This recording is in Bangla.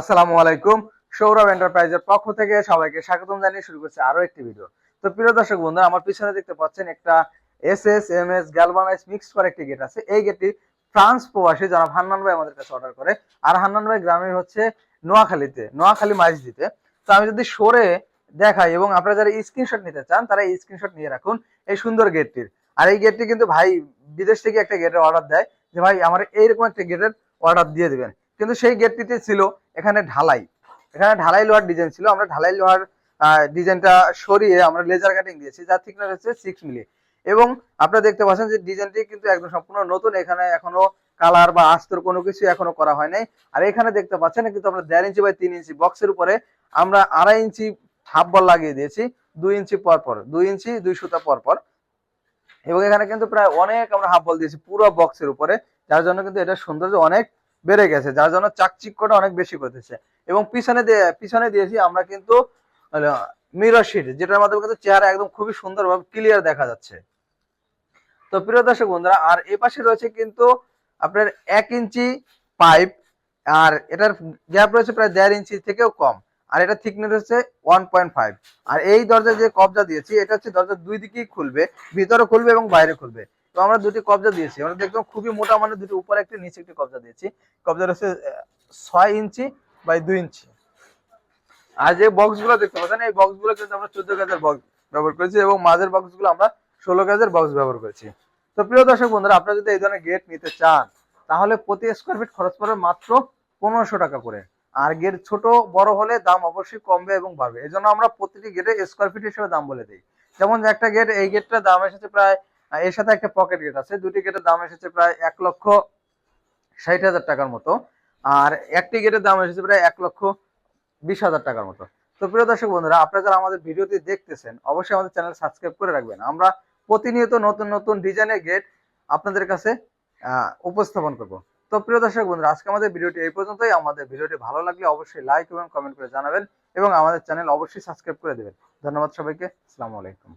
আসসালামু আলাইকুম। সৌরভ এন্টারপ্রাইজের পক্ষ থেকে সবাইকে স্বাগতম জানিয়ে শুরু করছি আরো একটি ভিডিও। তো প্রিয় দর্শক বন্ধুরা, আমার পিছনে দেখতে পাচ্ছেন একটা এসএসএমএস গ্যালভানাইজ মিক্সড করা একটি গেট আছে। এই গেটটি ফ্রান্স প্রবাসী জনাব হান্নান ভাই আমাদের কাছে অর্ডার করে। আর হান্নান ভাই গ্রামে হচ্ছে নোয়াখালীতে, নোয়াখালী মাইজদিতে। তো আমি যদি সরে দেখাই এবং আপনারা যারা স্ক্রিনশট নিতে চান তারা এই স্ক্রিনশট নিয়ে রাখুন এই সুন্দর গেটটির। আর এই গেটটি কিন্তু ভাই বিদেশ থেকে একটা গেটের অর্ডার দেয় যে ভাই আমার এইরকম একটা গেটের অর্ডার দিয়ে দিবেন, কিন্তু সেই গেটটিতে ছিল এখানে ঢালাই, এখানে ঢালাই লোহার ডিজাইন ছিল। আমরা ঢালাই লোহার ডিজাইনটা সরিয়ে আমরা লেজার কাটিং দিয়েছি, যার থিকনেস হচ্ছে 6 মিলি। এবং আপনারা দেখতে পাচ্ছেন যে ডিজাইনটি কিন্তু একদম সম্পূর্ণ নতুন, এখানে এখনো কালার বা আস্তর কোনো কিছু এখনো করা হয় নাই। আর এখানে দেখতে পাচ্ছেন কিন্তু আমরা 1.5 ইঞ্চি বাই 3 ইঞ্চি বক্সের উপরে আমরা 2.5 ইঞ্চি হাফ বল লাগিয়ে দিয়েছি, 2 ইঞ্চি পর পর, 2 ইঞ্চি 2 সুতা পর পর। এবং এখানে কিন্তু প্রায় অনেক আমরা হাফ বল দিয়েছি পুরো বক্সের উপরে, যার জন্য কিন্তু এটা সৌন্দর্য অনেক বেড়ে গেছে, যার জন্য চাকচিক্যটা অনেক বেশি করতেছে। এবং পিছনে দিয়েছি আমরা কিন্তু মিরর শিট, যেটার মাধ্যমে কিন্তু চেহারা একদম খুবই সুন্দরভাবে ক্লিয়ার দেখা যাচ্ছে। তো প্রিয় দর্শক বন্ধুরা, আর এ পাশে রয়েছে কিন্তু আপনার 1 ইঞ্চি পাইপ, আর এটার গ্যাপ রয়েছে প্রায় 1.5 ইঞ্চি থেকেও কম। আর এটা থিকনেস হচ্ছে 1.5। আর এই দরজা যে কবজা দিয়েছি এটা হচ্ছে দরজার দুই দিকেই খুলবে, ভিতরে খুলবে এবং বাইরে খুলবে। তো আমরা দুটি কবজা দিয়েছি, আমরা দেখলাম খুবই মোটা, মানে দুটি উপরে একটি নিচে একটি কবজা দিয়েছি। কবজা হচ্ছে 6 ইঞ্চি বাই 2 ইঞ্চি। আর যে বক্স গুলো দেখতে পাচ্ছেন এই বক্স গুলো কিন্তু আমরা 14 গেজের বক্স ব্যবহার করেছি এবং মাঝের বক্স গুলো আমরা 16 গেজের বক্স ব্যবহার করেছি। তো প্রিয় দর্শক বন্ধুরা, আপনারা যদি এই ধরনের গেট নিতে চান তাহলে প্রতি স্কোয়ার ফিট খরচ পড়বে মাত্র 1500 টাকা করে। আর গেট ছোট বড় হলে দাম অবশ্যই কমবে এবং বাড়বে, এই জন্য আমরা প্রতিটি গেটে স্কোয়ার ফিট হিসেবে দাম বলে দিই। যেমন একটা গেট, এই গেটটার দাম এসেছে প্রায়, এর সাথে একটা পকেট গেট আছে, দুটি গেটের দাম এসেছে প্রায় 1,60,000 টাকার মতো। আর একটি গেটের দাম এসেছে প্রায় 1,20,000 টাকার মতো। তো প্রিয় দর্শক বন্ধুরা, আপনারা যারা আমাদের ভিডিওটি দেখতেছেন অবশ্যই আমাদের চ্যানেল সাবস্ক্রাইব করে রাখবেন। আমরা প্রতিনিয়ত নতুন নতুন ডিজাইনের গেট আপনাদের কাছে উপস্থাপন করব। তো প্রিয় দর্শক বন্ধুরা, আজকে আমাদের ভিডিওটি এই পর্যন্তই। আমাদের ভিডিওটি ভালো লাগলে অবশ্যই লাইক এবং কমেন্ট করে জানাবেন এবং আমাদের চ্যানেল অবশ্যই সাবস্ক্রাইব করে দেবেন। ধন্যবাদ সবাইকে। আসসালামু আলাইকুম।